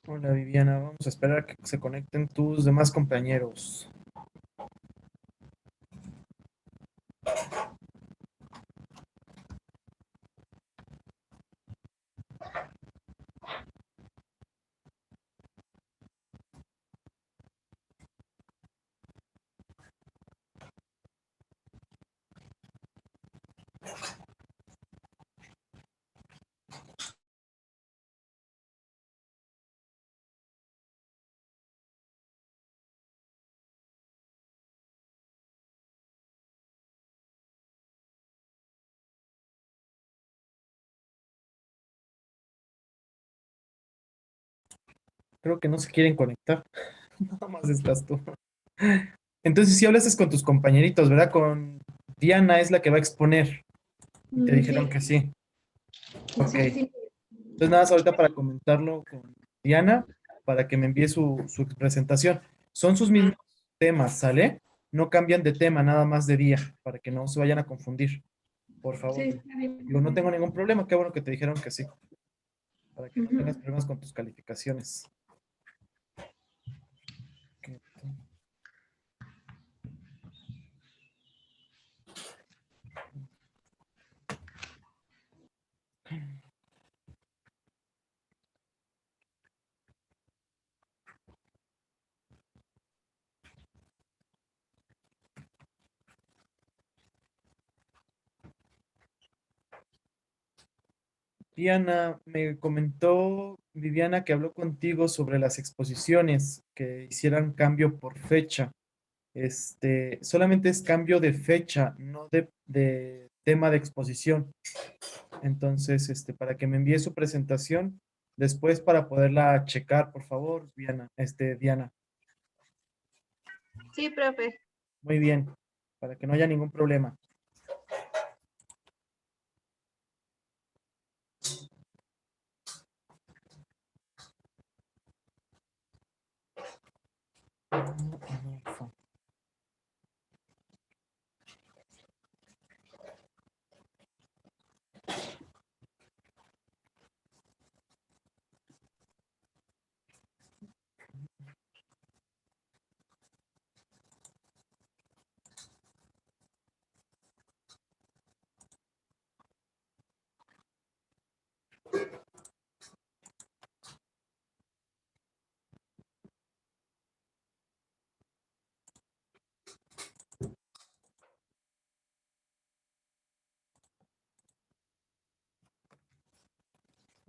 Hola Viviana, vamos a esperar a que se conecten tus demás compañeros. Creo que no se quieren conectar. Nada más estás tú. Entonces, si hablaste con tus compañeritos, ¿verdad? Con Diana es la que va a exponer. Y te dijeron Sí, que sí. Ok. sí, sí. Entonces, nada más ahorita para comentarlo con Diana, para que me envíe su presentación. Son sus mismos temas, ¿sale? No cambian de tema, nada más de día, para que no se vayan a confundir, por Sí, favor. está Yo no tengo bien. ningún problema, qué bueno que te dijeron que sí, para que no tengas Ujú. problemas con tus calificaciones. Ok. Diana, me comentó Viviana que habló contigo sobre las exposiciones, que hicieran cambio por fecha. Solamente es cambio de fecha, no de tema de exposición. Entonces, para que me envíe su presentación después para poderla checar, por favor, Diana. Sí, profe. Muy bien, para que no haya ningún problema.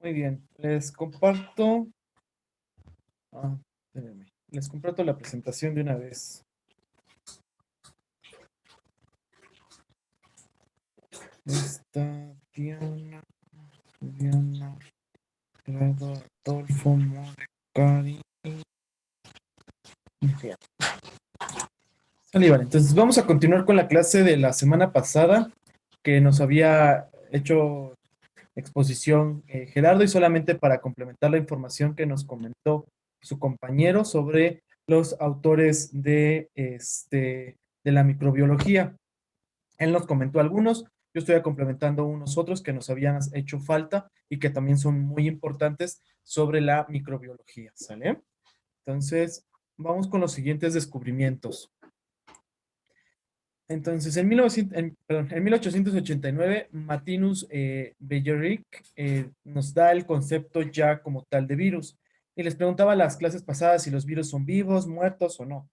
Muy bien, les comparto. Espérenme. Les comparto la presentación de una vez. Esta Diana, Grado, Adolfo, Cari. Bien. Sale, vale. Entonces vamos a continuar con la clase de la semana pasada que nos había hecho exposición Gerardo y solamente para complementar la información que nos comentó su compañero sobre los autores de la microbiología. Él nos comentó algunos, yo estoy complementando unos otros que nos habían hecho falta y que también son muy importantes sobre la microbiología, ¿sale? Entonces, vamos con los siguientes descubrimientos. Entonces, en 1889, Martinus Beijeric nos da el concepto ya como tal de virus. Y les preguntaba a las clases pasadas si los virus son vivos, muertos o no.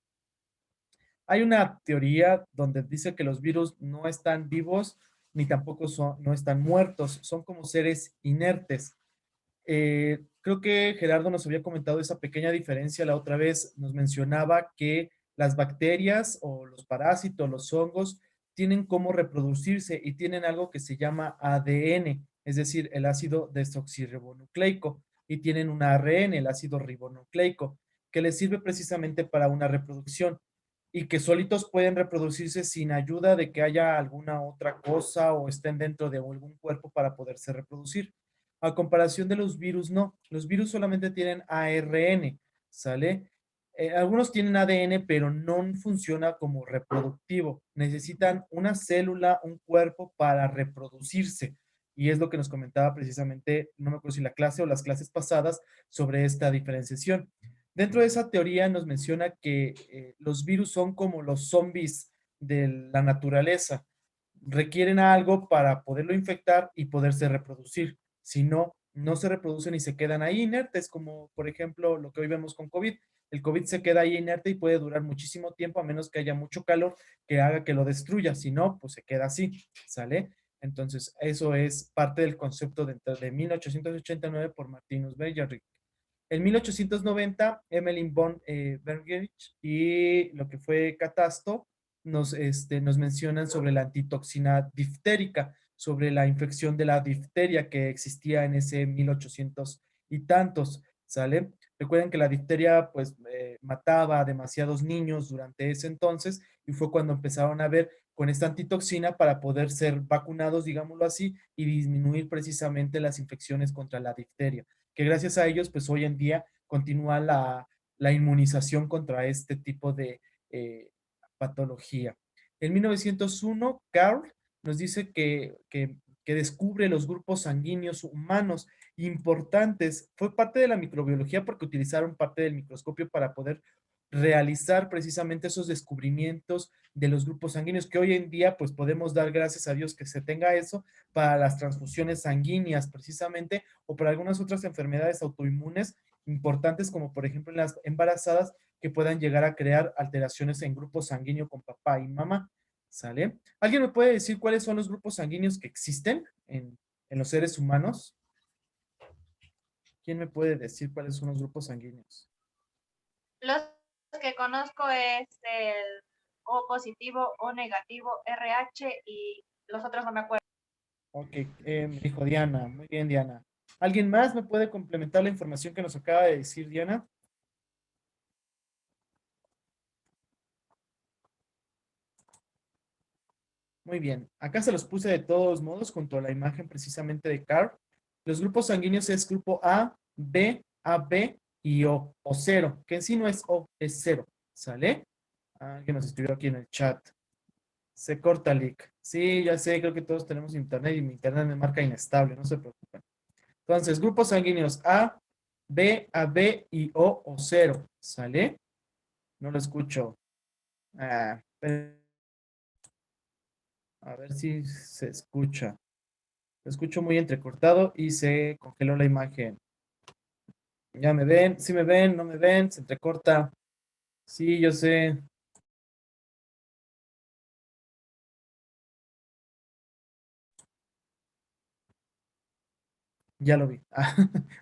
Hay una teoría donde dice que los virus no están vivos ni tampoco no están muertos, son como seres inertes. Creo que Gerardo nos había comentado esa pequeña diferencia la otra vez. Nos mencionaba que las bacterias o los parásitos, los hongos, tienen cómo reproducirse y tienen algo que se llama ADN, es decir, el ácido desoxirribonucleico, y tienen un ARN, el ácido ribonucleico, que les sirve precisamente para una reproducción y que solitos pueden reproducirse sin ayuda de que haya alguna otra cosa o estén dentro de algún cuerpo para poderse reproducir. A comparación de los virus, no. Los virus solamente tienen ARN, ¿sale? Algunos tienen ADN, pero no funciona como reproductivo. Necesitan una célula, un cuerpo para reproducirse. Y es lo que nos comentaba precisamente, no me acuerdo si la clase o las clases pasadas, sobre esta diferenciación. Dentro de esa teoría nos menciona que los virus son como los zombies de la naturaleza. Requieren algo para poderlo infectar y poderse reproducir. Si no, no se reproducen y se quedan ahí inertes, como por ejemplo lo que hoy vemos con COVID. El COVID se queda ahí inerte y puede durar muchísimo tiempo a menos que haya mucho calor que haga que lo destruya. Si no, pues se queda así, ¿sale? Entonces, eso es parte del concepto de 1889 por Martinus Beijerinck. En 1890, Emmeline von Bergerich y lo que fue Catasto nos mencionan sobre la antitoxina diftérica, sobre la infección de la difteria que existía en ese 1800 y tantos, ¿sale? Recuerden que la difteria pues mataba a demasiados niños durante ese entonces y fue cuando empezaron a ver con esta antitoxina para poder ser vacunados, digámoslo así, y disminuir precisamente las infecciones contra la difteria, que gracias a ellos, pues hoy en día continúa la inmunización contra este tipo de patología. En 1901, Carl nos dice que descubre los grupos sanguíneos humanos importantes. Fue parte de la microbiología porque utilizaron parte del microscopio para poder realizar precisamente esos descubrimientos de los grupos sanguíneos, que hoy en día pues podemos dar gracias a Dios que se tenga eso para las transfusiones sanguíneas precisamente o para algunas otras enfermedades autoinmunes importantes como por ejemplo en las embarazadas que puedan llegar a crear alteraciones en grupo sanguíneo con papá y mamá. ¿Sale? ¿Alguien me puede decir cuáles son los grupos sanguíneos que existen en los seres humanos? ¿Quién me puede decir cuáles son los grupos sanguíneos? Los que conozco es el O positivo, O negativo, RH y los otros no me acuerdo. Ok, me dijo Diana. Muy bien, Diana. ¿Alguien más me puede complementar la información que nos acaba de decir Diana? Muy bien. Acá se los puse de todos modos junto a la imagen precisamente de Carl. Los grupos sanguíneos es grupo A, B, AB y O cero, que en sí no es O, es cero. ¿Sale? Alguien nos escribió aquí en el chat. Se corta leak. Sí, ya sé, creo que todos tenemos internet y mi internet me marca inestable, no se preocupen. Entonces, grupos sanguíneos A, B, AB y O cero. ¿Sale? No lo escucho. Ah, a ver si se escucha. Lo escucho muy entrecortado y se congeló la imagen. ¿Ya me ven? ¿Sí me ven? ¿No me ven? Se entrecorta. Sí, yo sé. Ya lo vi. Ah,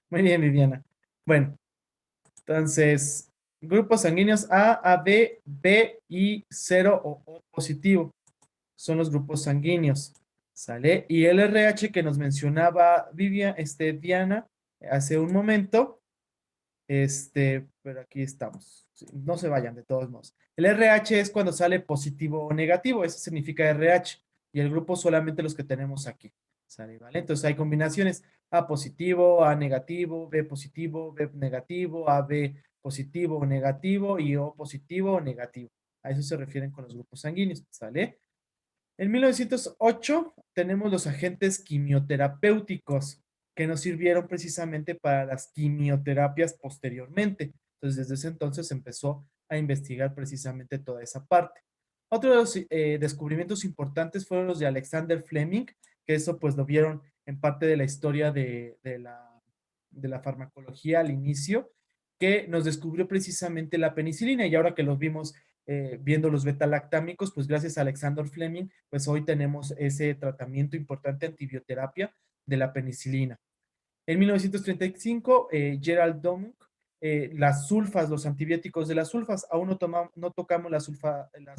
muy bien, Viviana. Bueno, entonces, grupos sanguíneos A, AB, B y cero o positivo son los grupos sanguíneos. ¿Sale? Y el RH que nos mencionaba Diana hace un momento. Pero aquí estamos. Sí, no se vayan de todos modos. El RH es cuando sale positivo o negativo, eso significa RH. Y el grupo solamente los que tenemos aquí. ¿Sale? ¿Vale? Entonces hay combinaciones A positivo, A negativo, B negativo, AB positivo o negativo y O positivo o negativo. A eso se refieren con los grupos sanguíneos. ¿Sale? En 1908 tenemos los agentes quimioterapéuticos que nos sirvieron precisamente para las quimioterapias posteriormente. Entonces, desde ese entonces se empezó a investigar precisamente toda esa parte. Otros descubrimientos importantes fueron los de Alexander Fleming, que eso pues lo vieron en parte de la historia de la farmacología al inicio, que nos descubrió precisamente la penicilina y ahora que los vimos viendo los betalactámicos, pues gracias a Alexander Fleming, pues hoy tenemos ese tratamiento importante antibioterapia de la penicilina. En 1935, Gerald Domuk, las sulfas, los antibióticos de las sulfas, aún no tocamos las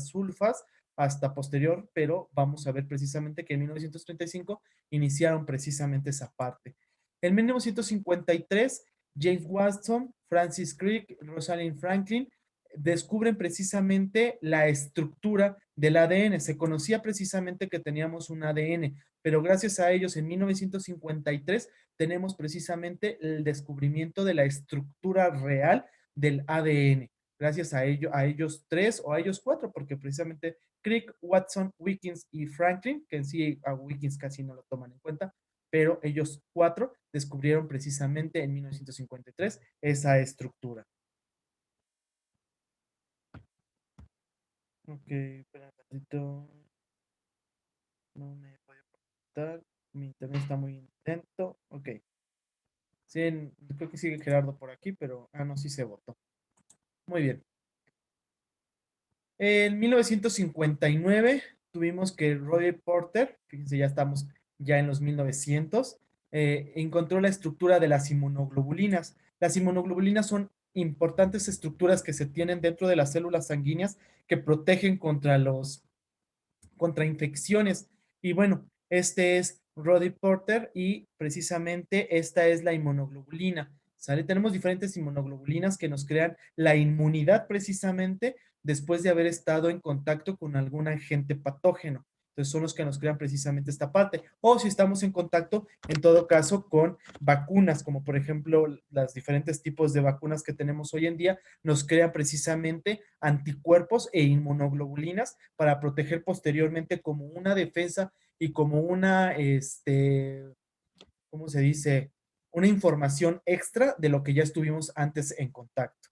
sulfas hasta posterior, pero vamos a ver precisamente que en 1935 iniciaron precisamente esa parte. En 1953, James Watson, Francis Crick, Rosalind Franklin descubren precisamente la estructura del ADN. Se conocía precisamente que teníamos un ADN, pero gracias a ellos en 1953 tenemos precisamente el descubrimiento de la estructura real del ADN. gracias a ellos tres o a ellos cuatro, porque precisamente Crick, Watson, Wilkins y Franklin, que en sí a Wilkins casi no lo toman en cuenta, pero ellos cuatro descubrieron precisamente en 1953 esa estructura. Ok, espera un ratito. No me voy a conectar. Mi internet está muy lento. Ok. Sí, creo que sigue Gerardo por aquí, pero. Ah, no, sí se votó. Muy bien. En 1959 tuvimos que Roy Porter, fíjense, ya estamos ya en los 1900, encontró la estructura de las inmunoglobulinas. Las inmunoglobulinas son importantes estructuras que se tienen dentro de las células sanguíneas que protegen contra infecciones. Y bueno, este es Roddy Porter y precisamente esta es la inmunoglobulina. ¿Sale? Tenemos diferentes inmunoglobulinas que nos crean la inmunidad precisamente después de haber estado en contacto con algún agente patógeno. Entonces son los que nos crean precisamente esta parte. O si estamos en contacto, en todo caso, con vacunas, como por ejemplo las diferentes tipos de vacunas que tenemos hoy en día, nos crean precisamente anticuerpos e inmunoglobulinas para proteger posteriormente como una defensa y como una, ¿cómo se dice? Una información extra de lo que ya estuvimos antes en contacto.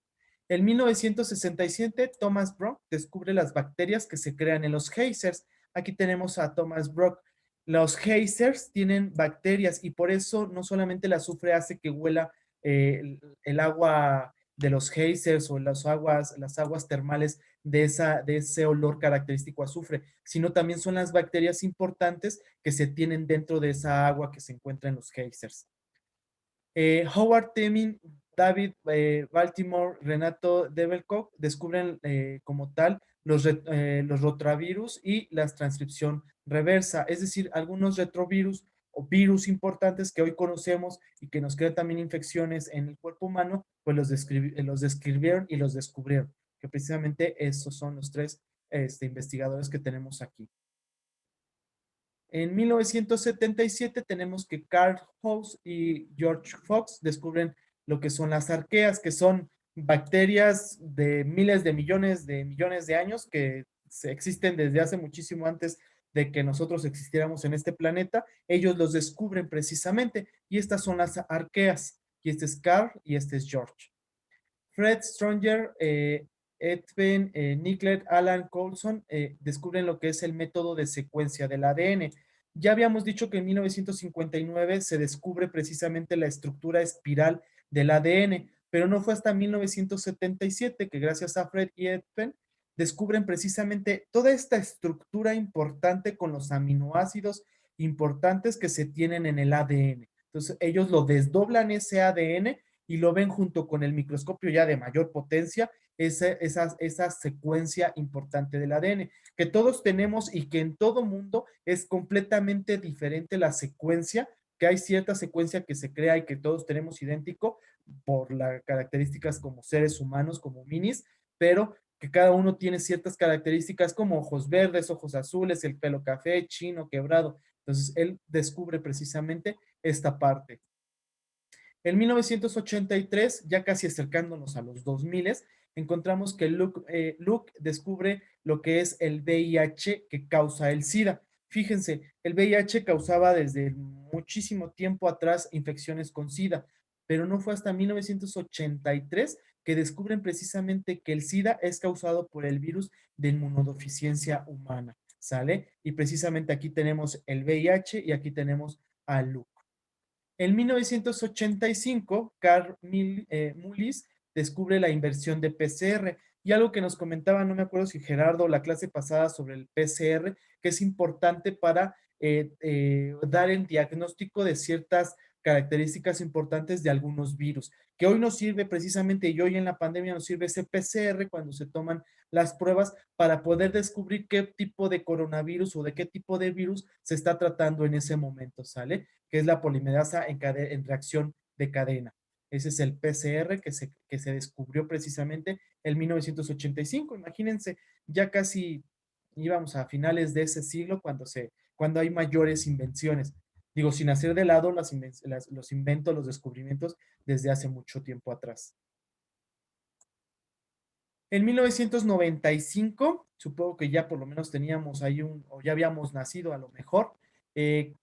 En 1967, Thomas Brock descubre las bacterias que se crean en los geysers. Aquí tenemos a Thomas Brock. Los geysers tienen bacterias y por eso no solamente el azufre hace que huela el agua de los geysers o las aguas termales de ese olor característico a azufre, sino también son las bacterias importantes que se tienen dentro de esa agua que se encuentra en los geysers. Howard Temin, David Baltimore, Renato Develcock descubren como tal los rotavirus y la transcripción reversa, es decir, algunos retrovirus o virus importantes que hoy conocemos y que nos crean también infecciones en el cuerpo humano, pues los describieron y los descubrieron, que precisamente esos son los tres investigadores que tenemos aquí. En 1977 tenemos que Carl House y George Fox descubren lo que son las arqueas, que son bacterias de miles de millones de años que existen desde hace muchísimo antes de que nosotros existiéramos en este planeta. Ellos los descubren precisamente y estas son las arqueas. Y este es Carl y este es George. Fred Stronger, Edwin Nickler, Alan Coulson descubren lo que es el método de secuencia del ADN. Ya habíamos dicho que en 1959 se descubre precisamente la estructura espiral del ADN, pero no fue hasta 1977 que gracias a Fred y Edwin descubren precisamente toda esta estructura importante con los aminoácidos importantes que se tienen en el ADN. Entonces ellos lo desdoblan ese ADN y lo ven junto con el microscopio ya de mayor potencia, esa secuencia importante del ADN, que todos tenemos y que en todo mundo es completamente diferente la secuencia, que hay cierta secuencia que se crea y que todos tenemos idéntico por las características como seres humanos, como minis, pero que cada uno tiene ciertas características como ojos verdes, ojos azules, el pelo café, chino, quebrado. Entonces, él descubre precisamente esta parte. En 1983, ya casi acercándonos a los 2000, encontramos que Luke descubre lo que es el VIH que causa el SIDA. Fíjense, el VIH causaba desde muchísimo tiempo atrás infecciones con SIDA, pero no fue hasta 1983 que descubren precisamente que el SIDA es causado por el virus de inmunodeficiencia humana, ¿sale? Y precisamente aquí tenemos el VIH y aquí tenemos a Luke. En 1985, Carl Mullis descubre la inversión de PCR y algo que nos comentaba, no me acuerdo si Gerardo, la clase pasada sobre el PCR, que es importante para dar el diagnóstico de ciertas características importantes de algunos virus, que hoy nos sirve precisamente y hoy en la pandemia nos sirve ese PCR cuando se toman las pruebas para poder descubrir qué tipo de coronavirus o de qué tipo de virus se está tratando en ese momento, ¿sale? Que es la polimerasa en reacción de cadena. Ese es el PCR que se descubrió precisamente en 1985. Imagínense, ya casi íbamos a finales de ese siglo cuando hay mayores invenciones. Digo, sin hacer de lado los inventos, los descubrimientos desde hace mucho tiempo atrás. En 1995, supongo que ya por lo menos teníamos ahí o ya habíamos nacido a lo mejor,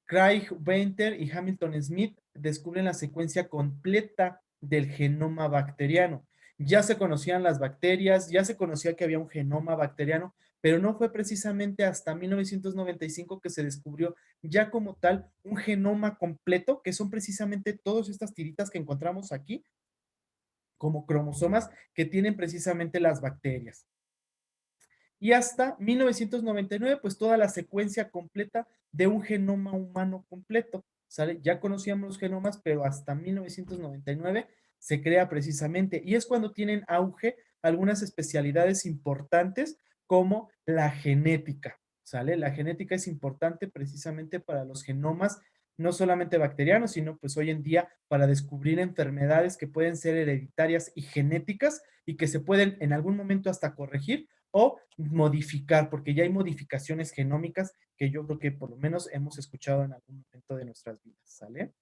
Craig Venter y Hamilton Smith descubren la secuencia completa del genoma bacteriano. Ya se conocían las bacterias, ya se conocía que había un genoma bacteriano, pero no fue precisamente hasta 1995 que se descubrió ya como tal un genoma completo, que son precisamente todas estas tiritas que encontramos aquí, como cromosomas que tienen precisamente las bacterias. Y hasta 1999, pues toda la secuencia completa de un genoma humano completo, ¿sale? Ya conocíamos los genomas, pero hasta 1999 se crea precisamente, y es cuando tienen auge algunas especialidades importantes como la genética, ¿sale? La genética es importante precisamente para los genomas, no solamente bacterianos, sino pues hoy en día para descubrir enfermedades que pueden ser hereditarias y genéticas y que se pueden en algún momento hasta corregir o modificar, porque ya hay modificaciones genómicas que yo creo que por lo menos hemos escuchado en algún momento de nuestras vidas, ¿sale?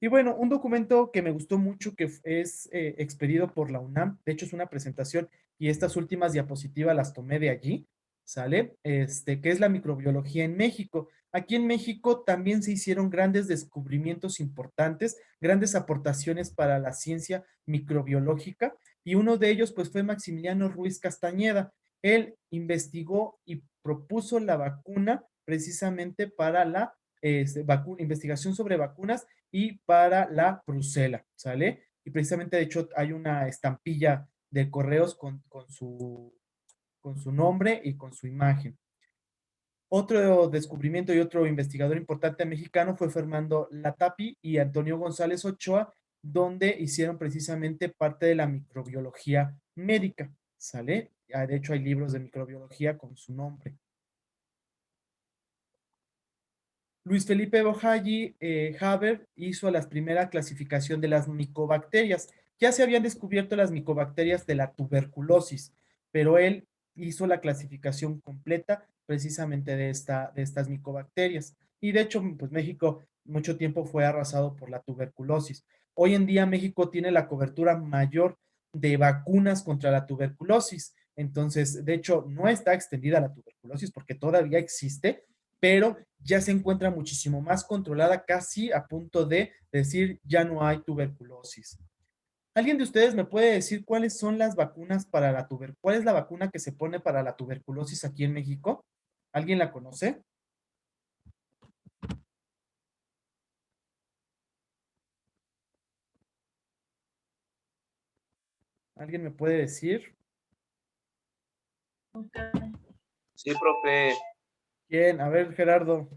Y bueno, un documento que me gustó mucho que es expedido por la UNAM, de hecho es una presentación y estas últimas diapositivas las tomé de allí, ¿sale? Que es la microbiología en México. Aquí en México también se hicieron grandes descubrimientos importantes, grandes aportaciones para la ciencia microbiológica y uno de ellos pues fue Maximiliano Ruiz Castañeda. Él investigó y propuso la vacuna precisamente para la investigación sobre vacunas y para la brucela, ¿sale? Y precisamente, de hecho, hay una estampilla de correos con su nombre y con su imagen. Otro descubrimiento y otro investigador importante mexicano fue Fernando Latapi y Antonio González Ochoa, donde hicieron precisamente parte de la microbiología médica, ¿sale? De hecho, hay libros de microbiología con su nombre. Luis Felipe Bohagi Haber hizo la primera clasificación de las micobacterias. Ya se habían descubierto las micobacterias de la tuberculosis, pero él hizo la clasificación completa precisamente de estas micobacterias. Y de hecho, pues México mucho tiempo fue arrasado por la tuberculosis. Hoy en día México tiene la cobertura mayor de vacunas contra la tuberculosis. Entonces, de hecho, no está extendida la tuberculosis porque todavía existe, pero ya se encuentra muchísimo más controlada, casi a punto de decir ya no hay tuberculosis. ¿Alguien de ustedes me puede decir cuáles son las vacunas para la tuberculosis? ¿Cuál es la vacuna que se pone para la tuberculosis aquí en México? ¿Alguien la conoce? ¿Alguien me puede decir? Sí, profe. ¿Quién? A ver, Gerardo.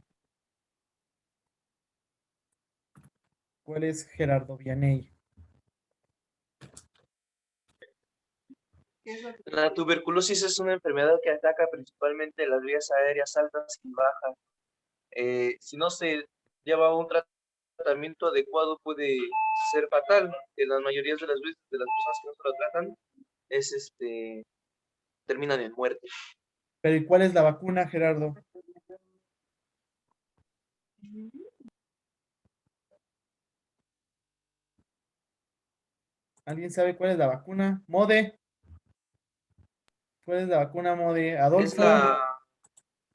¿Cuál es Gerardo Vianey? La tuberculosis es una enfermedad que ataca principalmente las vías aéreas altas y bajas. Si no se lleva un tratamiento adecuado puede ser fatal. En las mayorías de las veces de las personas que no se lo tratan terminan en muerte. ¿Pero y cuál es la vacuna, Gerardo? ¿Alguien sabe cuál es la vacuna? Mode. ¿Cuál es la vacuna, Mode? Es Adolfo.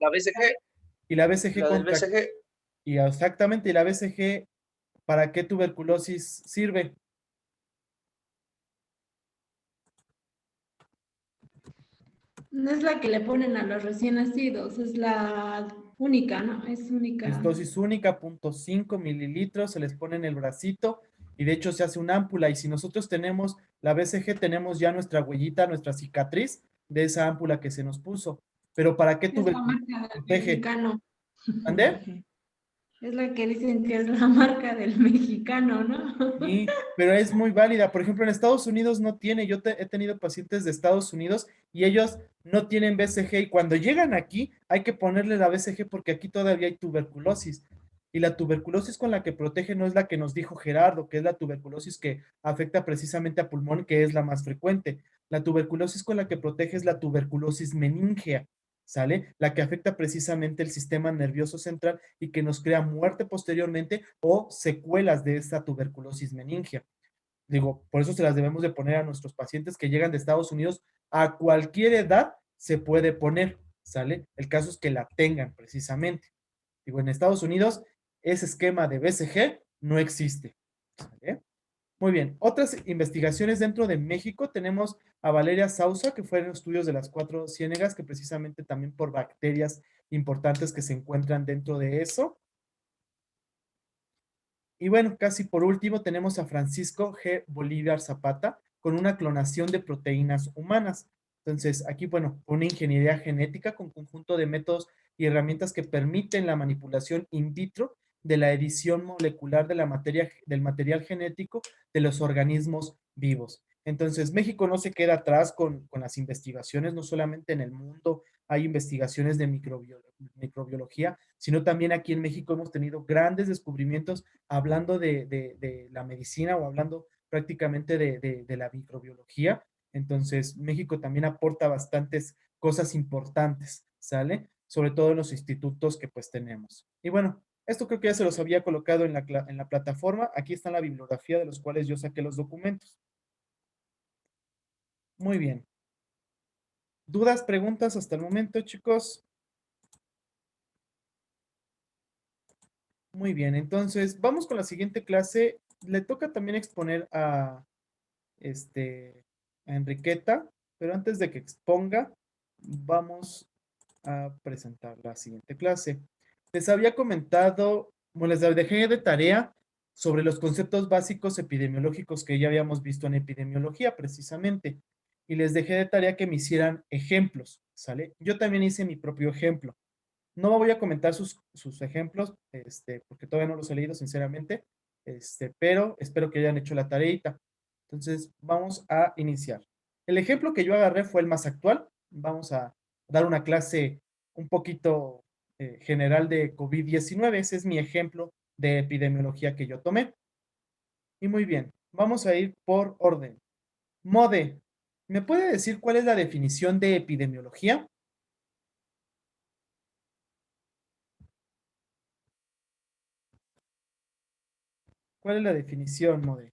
la BCG, ¿Y la BCG la del contra? BCG. Y exactamente, ¿y la BCG para qué tuberculosis sirve? No es la que le ponen a los recién nacidos, es la única, ¿no? Es única. Es dosis única, 0.5 mililitros, se les pone en el bracito y de hecho se hace una ámpula. Y si nosotros tenemos la BCG, tenemos ya nuestra huellita, nuestra cicatriz de esa ámpula que se nos puso. Pero ¿para qué Es la tuberculosis marca del protege? mexicano. ¿Ande? Es la que dicen que es la marca del mexicano, ¿no? Sí, pero es muy válida. Por ejemplo, en Estados Unidos no tiene. He tenido pacientes de Estados Unidos y ellos no tienen BCG y cuando llegan aquí hay que ponerle la BCG porque aquí todavía hay tuberculosis. Y la tuberculosis con la que protege no es la que nos dijo Gerardo, que es la tuberculosis que afecta precisamente a pulmón, que es la más frecuente. La tuberculosis con la que protege es la tuberculosis meningea, ¿sale? La que afecta precisamente el sistema nervioso central y que nos crea muerte posteriormente o secuelas de esta tuberculosis meningea. Digo, por eso se las debemos de poner a nuestros pacientes que llegan de Estados Unidos a cualquier edad se puede poner, ¿sale? El caso es que la tengan precisamente. Digo, en Estados Unidos ese esquema de BCG no existe, ¿sale? Muy bien, otras investigaciones dentro de México tenemos a Valeria Sousa, que fueron estudios de las 4 ciénegas, que precisamente también por bacterias importantes que se encuentran dentro de eso. Y bueno, casi por último tenemos a Francisco G. Bolívar Zapata con una clonación de proteínas humanas. Entonces, aquí, bueno, una ingeniería genética con conjunto de métodos y herramientas que permiten la manipulación in vitro de la edición molecular de la materia, del material genético de los organismos vivos. Entonces, México no se queda atrás con las investigaciones, no solamente en el mundo hay investigaciones de microbiología, sino también aquí en México hemos tenido grandes descubrimientos hablando de la medicina o hablando prácticamente de la microbiología. Entonces, México también aporta bastantes cosas importantes, ¿sale? Sobre todo en los institutos que pues tenemos. Y bueno, esto creo que ya se los había colocado en la plataforma. Aquí está la bibliografía de los cuales yo saqué los documentos. Muy bien. ¿Dudas, preguntas hasta el momento, chicos? Muy bien, entonces vamos con la siguiente clase. Le toca también exponer este, a Enriqueta, pero antes de que exponga, vamos a presentar la siguiente clase. Les había comentado, bueno, les dejé de tarea sobre los conceptos básicos epidemiológicos que ya habíamos visto en epidemiología precisamente, y les dejé de tarea que me hicieran ejemplos, ¿sale? Yo también hice mi propio ejemplo. No voy a comentar sus ejemplos, porque todavía no los he leído, sinceramente, pero espero que hayan hecho la tareita. Entonces, vamos a iniciar. El ejemplo que yo agarré fue el más actual. Vamos a dar una clase un poquito general de COVID-19. Ese es mi ejemplo de epidemiología que yo tomé. Y muy bien, vamos a ir por orden. Mode, ¿me puede decir cuál es la definición de epidemiología? ¿Cuál es la definición, Mode?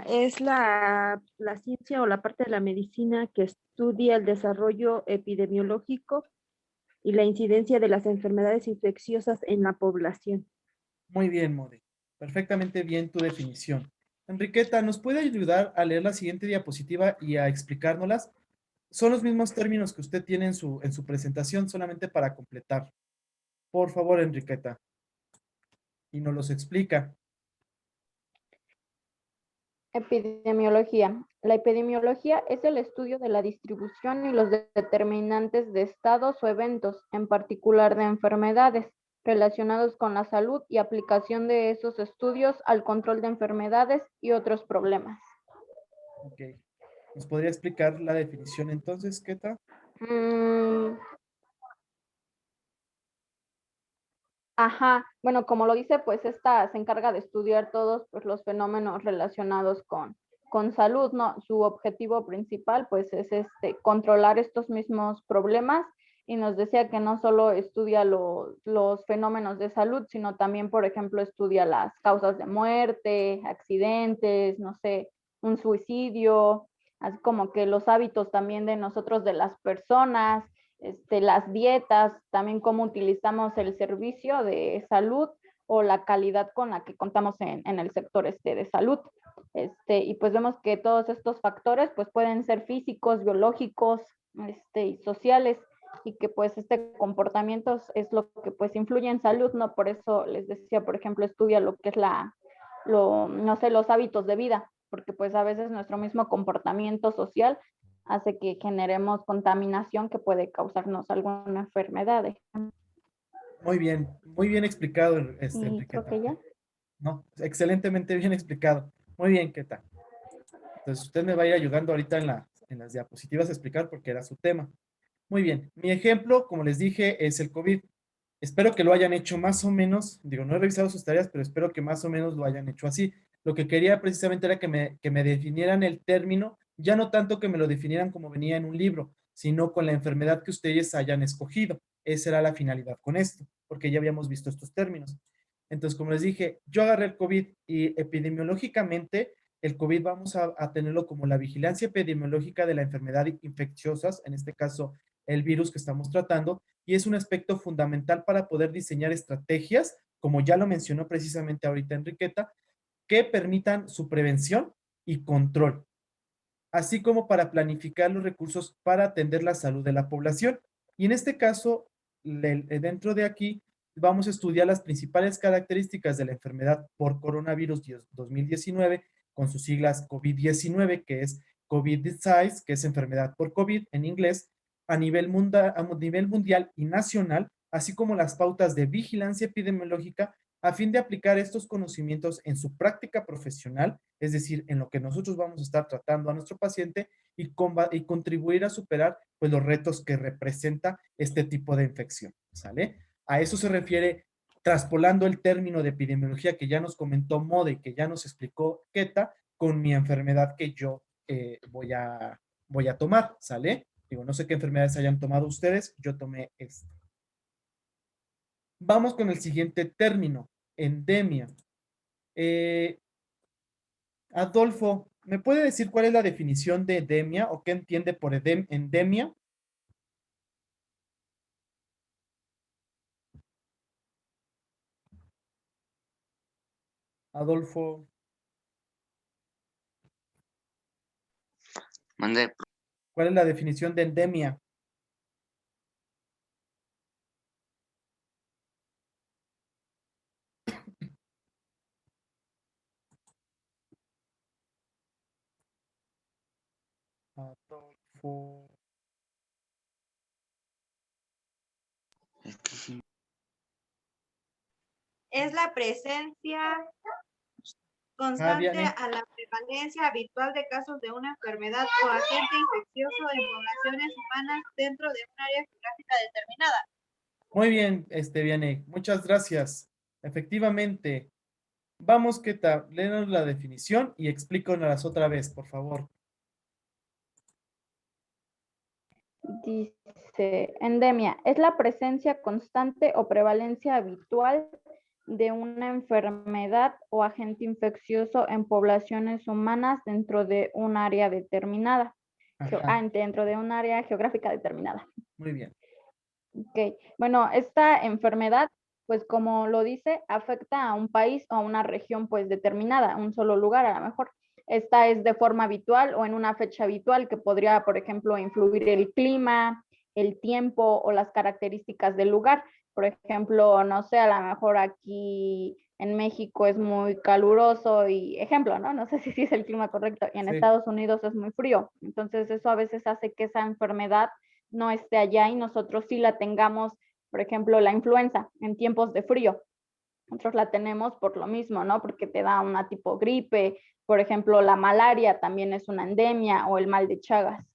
Es la ciencia o la parte de la medicina que estudia el desarrollo epidemiológico y la incidencia de las enfermedades infecciosas en la población. Muy bien, Mode. Perfectamente bien tu definición. Enriqueta, ¿nos puede ayudar a leer la siguiente diapositiva y a explicárnoslas? Son los mismos términos que usted tiene en su presentación, solamente para completar. Por favor, Enriqueta. Y nos los explica. Epidemiología. La epidemiología es el estudio de la distribución y los determinantes de estados o eventos, en particular de enfermedades, relacionados con la salud y aplicación de esos estudios al control de enfermedades y otros problemas. Ok. ¿Nos podría explicar la definición entonces, Keta? Ajá, bueno, como lo dice, pues esta se encarga de estudiar todos pues, los fenómenos relacionados con salud, ¿no? Su objetivo principal, pues, es controlar estos mismos problemas y nos decía que no solo estudia los fenómenos de salud, sino también, por ejemplo, estudia las causas de muerte, accidentes, no sé, un suicidio, así como que los hábitos también de nosotros, de las personas, las dietas, también cómo utilizamos el servicio de salud o la calidad con la que contamos en el sector de salud. Y pues vemos que todos estos factores pues pueden ser físicos, biológicos, y sociales, y que pues comportamiento es lo que pues influye en salud, ¿no? Por eso les decía, por ejemplo, estudia lo que es no sé, los hábitos de vida, porque pues a veces nuestro mismo comportamiento social hace que generemos contaminación que puede causarnos alguna enfermedad. Muy bien explicado, Y creo Enriqueta. que ya. No, excelentemente bien explicado. Muy bien, Keta. Entonces usted me va a ir ayudando ahorita en las diapositivas a explicar porque era su tema. Muy bien, mi ejemplo, como les dije, es el COVID. Espero que lo hayan hecho más o menos, digo, no he revisado sus tareas, pero espero que más o menos lo hayan hecho así. Lo que quería precisamente era que me definieran el término, ya no tanto que me lo definieran como venía en un libro, sino con la enfermedad que ustedes hayan escogido. Esa era la finalidad con esto, porque ya habíamos visto estos términos. Entonces, como les dije, yo agarré el COVID y epidemiológicamente el COVID vamos a tenerlo como la vigilancia epidemiológica de la enfermedad infecciosas, en este caso el virus que estamos tratando, y es un aspecto fundamental para poder diseñar estrategias, como ya lo mencionó precisamente ahorita Enriqueta, que permitan su prevención y control, así como para planificar los recursos para atender la salud de la población. Y en este caso, dentro de aquí, vamos a estudiar las principales características de la enfermedad por coronavirus 2019, con sus siglas COVID-19, que es COVID-19, que es enfermedad por COVID en inglés, a nivel mundial y nacional, así como las pautas de vigilancia epidemiológica a fin de aplicar estos conocimientos en su práctica profesional, es decir, en lo que nosotros vamos a estar tratando a nuestro paciente y contribuir a superar pues, los retos que representa este tipo de infección, ¿sale? A eso se refiere, traspolando el término de epidemiología que ya nos comentó Mode y que ya nos explicó Keta, con mi enfermedad que yo voy a tomar, ¿sale? Digo, no sé qué enfermedades hayan tomado ustedes, yo tomé esta. Vamos con el siguiente término, endemia. Adolfo, ¿me puede decir cuál es la definición de endemia o qué entiende por endemia? Adolfo. Mande. ¿Cuál es la definición de endemia? Adolfo. Es que sí. Es la presencia constante Viane. a la prevalencia habitual de casos de una enfermedad o agente infeccioso en poblaciones humanas dentro de un área geográfica determinada. Muy bien, Viane, muchas gracias. Efectivamente. Vamos, Keta, léenos la definición y explícanos otra vez, por favor. Dice, endemia, es la presencia constante o prevalencia habitual de una enfermedad o agente infeccioso en poblaciones humanas dentro de un área determinada. Dentro de un área geográfica determinada. Muy bien. Ok, bueno, esta enfermedad, pues como lo dice, afecta a un país o a una región pues determinada, un solo lugar a lo mejor. Esta es de forma habitual o en una fecha habitual que podría, por ejemplo, influir el clima, el tiempo o las características del lugar. Por ejemplo, no sé, a lo mejor aquí en México es muy caluroso y ejemplo, ¿no? No sé si es el clima correcto. Y en Sí. Estados Unidos es muy frío. Entonces eso a veces hace que esa enfermedad no esté allá y nosotros sí la tengamos, por ejemplo, la influenza en tiempos de frío. Nosotros la tenemos por lo mismo, ¿no? Porque te da una tipo gripe, por ejemplo, la malaria también es una endemia o el mal de Chagas.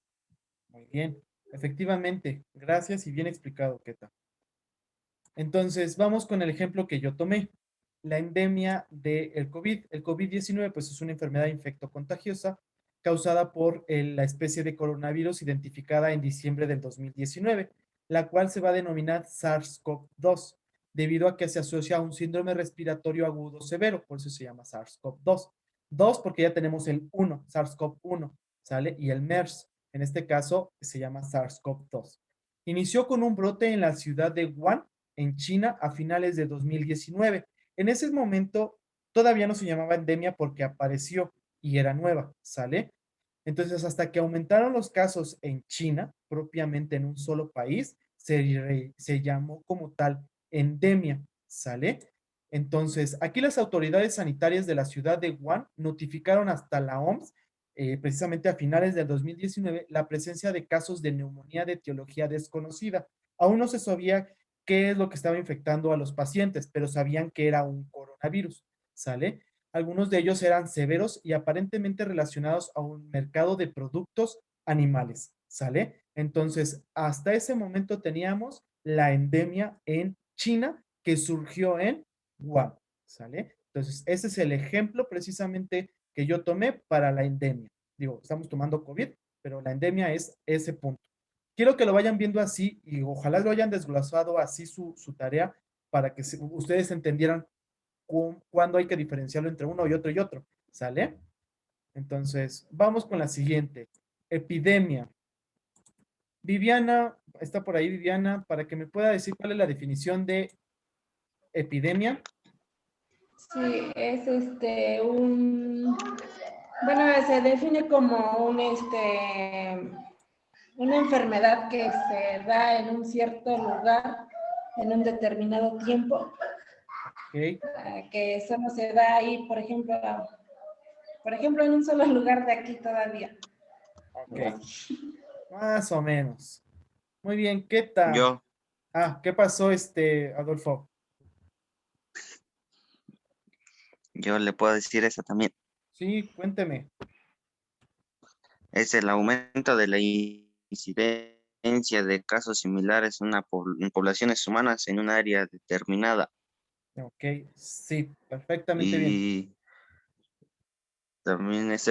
Muy bien, efectivamente. Gracias y bien explicado, Keta. Entonces, vamos con el ejemplo que yo tomé. La endemia del COVID. El COVID-19, pues es una enfermedad infectocontagiosa causada por la especie de coronavirus identificada en diciembre del 2019, la cual se va a denominar SARS-CoV-2, debido a que se asocia a un síndrome respiratorio agudo severo, por eso se llama SARS-CoV-2. 2 porque ya tenemos el 1, SARS-CoV-1, ¿sale? Y el MERS, en este caso, se llama SARS-CoV-2. Inició con un brote en la ciudad de Wuhan, en China, a finales de 2019. En ese momento todavía no se llamaba endemia porque apareció y era nueva, ¿sale? Entonces, hasta que aumentaron los casos en China, propiamente en un solo país, se llamó como tal endemia, ¿sale? Entonces, aquí las autoridades sanitarias de la ciudad de Wuhan notificaron hasta la OMS, precisamente a finales del 2019, la presencia de casos de neumonía de etiología desconocida. Aún no se sabía qué es lo que estaba infectando a los pacientes, pero sabían que era un coronavirus, ¿sale? Algunos de ellos eran severos y aparentemente relacionados a un mercado de productos animales, ¿sale? Entonces, hasta ese momento teníamos la endemia en China que surgió en Wuhan, ¿sale? Entonces, ese es el ejemplo precisamente que yo tomé para la endemia. Digo, estamos tomando COVID, pero la endemia es ese punto. Quiero que lo vayan viendo así y ojalá lo hayan desglosado así su tarea para que ustedes entendieran cuándo hay que diferenciarlo entre uno y otro, ¿sale? Entonces, vamos con la siguiente. Epidemia. Viviana, está por ahí Viviana, para que me pueda decir cuál es la definición de epidemia. Sí, es bueno, se define como una enfermedad que se da en un cierto lugar en un determinado tiempo, Ok, que solo se da ahí, por ejemplo, en un solo lugar de aquí todavía. ok. Más o menos. Muy bien, ¿qué tal? Yo, ¿Qué pasó, Adolfo? yo le puedo decir esa también. Sí, cuénteme. Es el aumento de la incidencia de casos similares en poblaciones humanas en un área determinada. Ok, sí, perfectamente bien. Y también es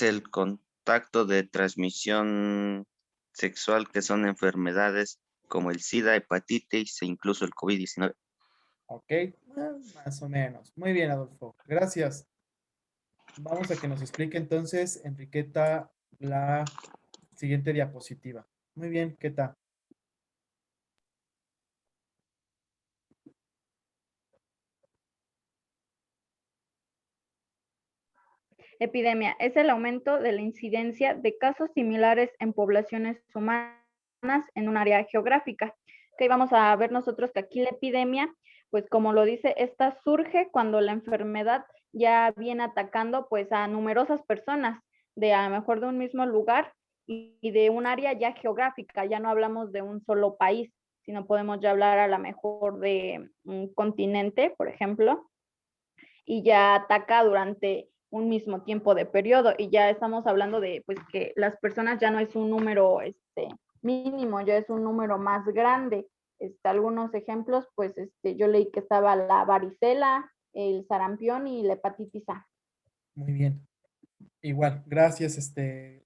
el contacto de transmisión sexual, que son enfermedades como el SIDA, hepatitis e incluso el COVID-19. Ok, más o menos. Muy bien, Adolfo. Gracias. Vamos a que nos explique entonces, Enriqueta, la siguiente diapositiva. Muy bien, ¿qué tal? Epidemia es el aumento de la incidencia de casos similares en poblaciones humanas en un área geográfica. Que vamos a ver nosotros que aquí la epidemia, pues como lo dice, esta surge cuando la enfermedad ya viene atacando pues a numerosas personas de a lo mejor de un mismo lugar y de un área ya geográfica. Ya no hablamos de un solo país, sino podemos ya hablar a lo mejor de un continente, por ejemplo, y ya ataca durante un mismo tiempo de periodo y ya estamos hablando de pues que las personas ya no es un número mínimo, ya es un número más grande. Algunos ejemplos, pues yo leí que estaba la varicela, el sarampión y la hepatitis A. Muy bien. Igual, gracias,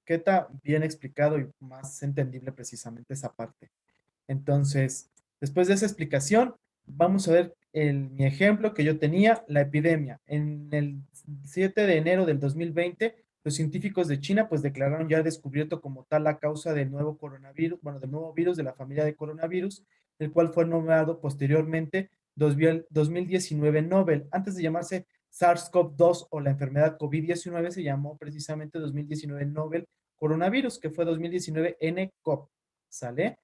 Queta, bien explicado y más entendible precisamente esa parte. Entonces, después de esa explicación, vamos a ver mi ejemplo que yo tenía, la epidemia. En el 7 de enero del 2020, los científicos de China pues declararon ya descubierto como tal la causa del nuevo coronavirus, bueno, del nuevo virus de la familia de coronavirus, el cual fue nombrado posteriormente 2019 Nobel. Antes de llamarse SARS-CoV-2 o la enfermedad COVID-19, se llamó precisamente 2019 Nobel Coronavirus, que fue 2019 nCoV. ¿Sale?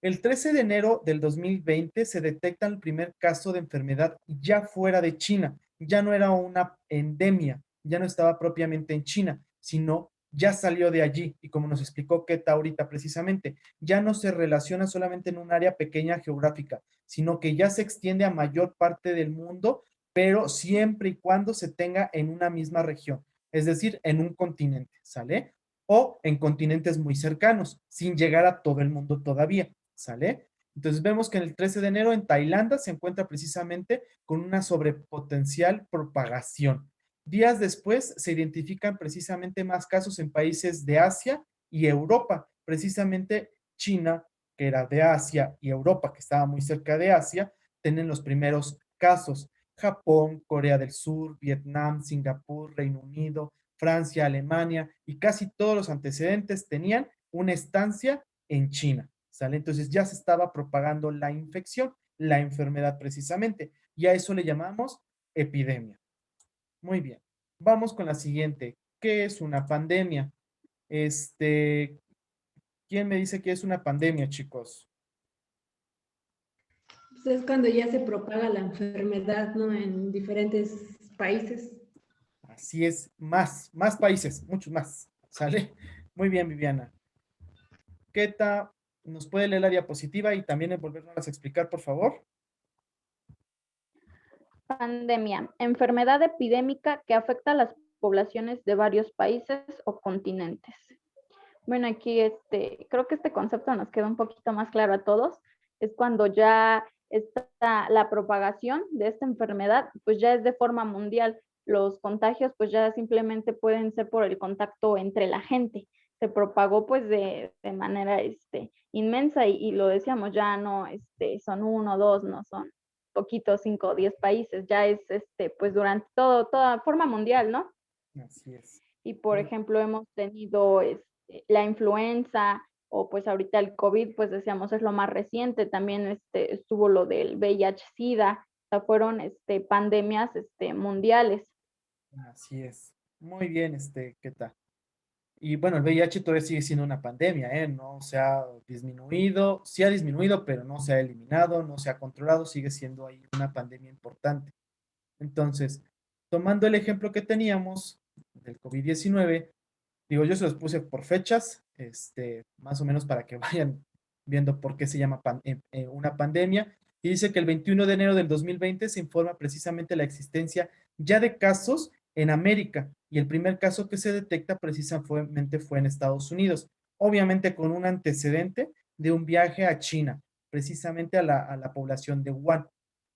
El 13 de enero del 2020 se detecta el primer caso de enfermedad ya fuera de China. Ya no era una endemia, ya no estaba propiamente en China, sino ya salió de allí. Y como nos explicó Keta ahorita precisamente, ya no se relaciona solamente en un área pequeña geográfica, sino que ya se extiende a mayor parte del mundo, pero siempre y cuando se tenga en una misma región, es decir, en un continente, ¿sale? O en continentes muy cercanos, sin llegar a todo el mundo todavía. ¿Sale? Entonces vemos que en el 13 de enero en Tailandia se encuentra precisamente con una sobrepotencial propagación. Días después se identifican precisamente más casos en países de Asia y Europa. Precisamente China, que era de Asia, y Europa, que estaba muy cerca de Asia, tienen los primeros casos. Japón, Corea del Sur, Vietnam, Singapur, Reino Unido, Francia, Alemania y casi todos los antecedentes tenían una estancia en China. ¿Sale? Entonces ya se estaba propagando la infección, la enfermedad precisamente, y a eso le llamamos epidemia. Muy bien. Vamos con la siguiente. ¿Qué es una pandemia? ¿Quién me dice que es una pandemia, chicos? Pues es cuando ya se propaga la enfermedad, ¿no? En diferentes países. Así es, más países, muchos más. ¿Sale? Muy bien, Viviana. Keta, ¿nos puede leer la diapositiva y también volvernos a explicar, por favor? Pandemia, enfermedad epidémica que afecta a las poblaciones de varios países o continentes. Bueno, aquí creo que este concepto nos queda un poquito más claro a todos. Es cuando ya está la propagación de esta enfermedad, pues ya es de forma mundial. Los contagios, pues ya simplemente pueden ser por el contacto entre la gente. Se propagó pues de manera inmensa y lo decíamos, ya no son 1, 2, no son poquitos, 5 o 10 países, ya es pues durante toda forma mundial, ¿no? Así es. Y por Muy- ejemplo, hemos tenido la influenza o pues ahorita el COVID, pues decíamos es lo más reciente. También estuvo lo del VIH-Sida. O sea, fueron pandemias mundiales. Así es. Muy bien, ¿qué tal? Y bueno, el VIH todavía sigue siendo una pandemia, ¿eh? No se ha disminuido, sí ha disminuido, pero no se ha eliminado, no se ha controlado, sigue siendo ahí una pandemia importante. Entonces, tomando el ejemplo que teníamos del COVID-19, digo, yo se los puse por fechas, más o menos para que vayan viendo por qué se llama una pandemia. Y dice que el 21 de enero del 2020 se informa precisamente la existencia ya de casos en América. Y el primer caso que se detecta precisamente fue en Estados Unidos. Obviamente con un antecedente de un viaje a China, precisamente a la población de Wuhan.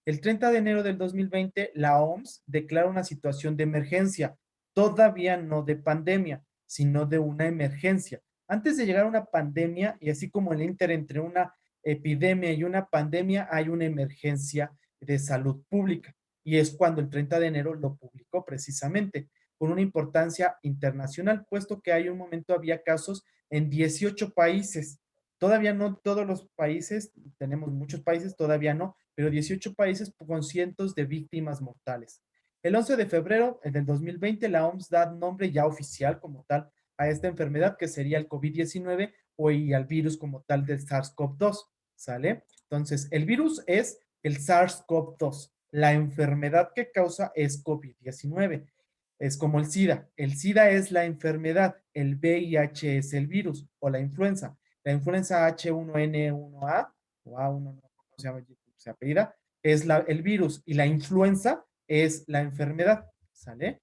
El 30 de enero del 2020, la OMS declara una situación de emergencia, todavía no de pandemia, sino de una emergencia. Antes de llegar a una pandemia, y así como el inter entre una epidemia y una pandemia, hay una emergencia de salud pública. Y es cuando el 30 de enero lo publicó precisamente, con una importancia internacional, puesto que hay un momento había casos en 18 países. Todavía no todos los países, tenemos muchos países, todavía no, pero 18 países con cientos de víctimas mortales. El 11 de febrero del 2020, la OMS da nombre ya oficial como tal a esta enfermedad que sería el COVID-19 y al virus como tal del SARS-CoV-2, ¿sale? Entonces, el virus es el SARS-CoV-2. La enfermedad que causa es COVID-19. Es como el SIDA. El SIDA es la enfermedad, el VIH es el virus o la influenza. La influenza H1N1A o A1, no, ¿cómo se llama? Se apellida, es el virus y la influenza es la enfermedad, ¿sale?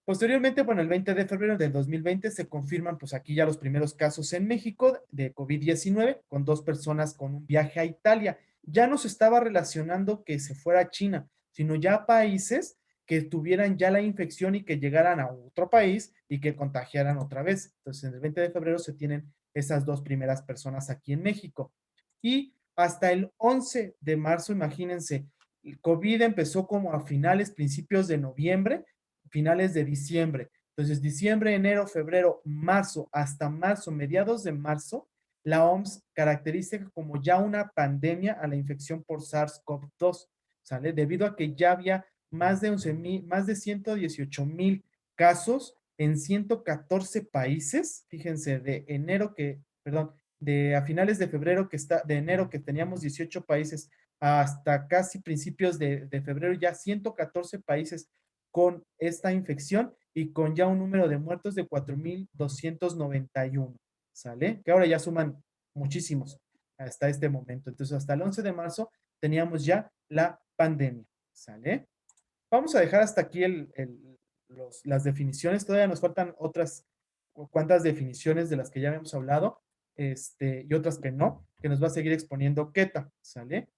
Posteriormente, bueno, el 20 de febrero del 2020 se confirman, pues aquí ya los primeros casos en México de COVID-19 con 2 personas con un viaje a Italia. Ya no se estaba relacionando que se fuera a China, sino ya países que tuvieran ya la infección y que llegaran a otro país y que contagiaran otra vez. Entonces, en el 20 de febrero se tienen esas 2 primeras personas aquí en México. Y hasta el 11 de marzo, imagínense, el COVID empezó como a finales, principios de noviembre, finales de diciembre. Entonces, diciembre, enero, febrero, marzo, hasta marzo, mediados de marzo, la OMS caracteriza como ya una pandemia a la infección por SARS-CoV-2, ¿sale? Debido a que ya había más de 11,000, más de 118,000 casos en 114 países, fíjense, de enero que, perdón, de a finales de febrero de enero que teníamos 18 países hasta casi principios de febrero ya 114 países con esta infección y con ya un número de muertos de 4,291, ¿sale? Que ahora ya suman muchísimos hasta este momento. Entonces, hasta el 11 de marzo teníamos ya la pandemia, ¿sale? Vamos a dejar hasta aquí las definiciones. Todavía nos faltan otras cuantas definiciones de las que ya habíamos hablado, y otras que no, que nos va a seguir exponiendo Keta, ¿sale?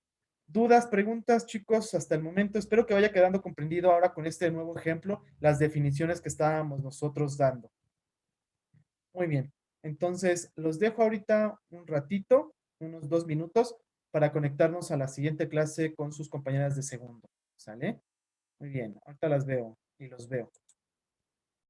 Dudas, preguntas, chicos, hasta el momento. Espero que vaya quedando comprendido ahora con este nuevo ejemplo las definiciones que estábamos nosotros dando. Muy bien. Entonces, los dejo ahorita un ratito, unos 2 minutos, para conectarnos a la siguiente clase con sus compañeras de segundo. ¿Sale? Muy bien. Ahorita las veo y los veo.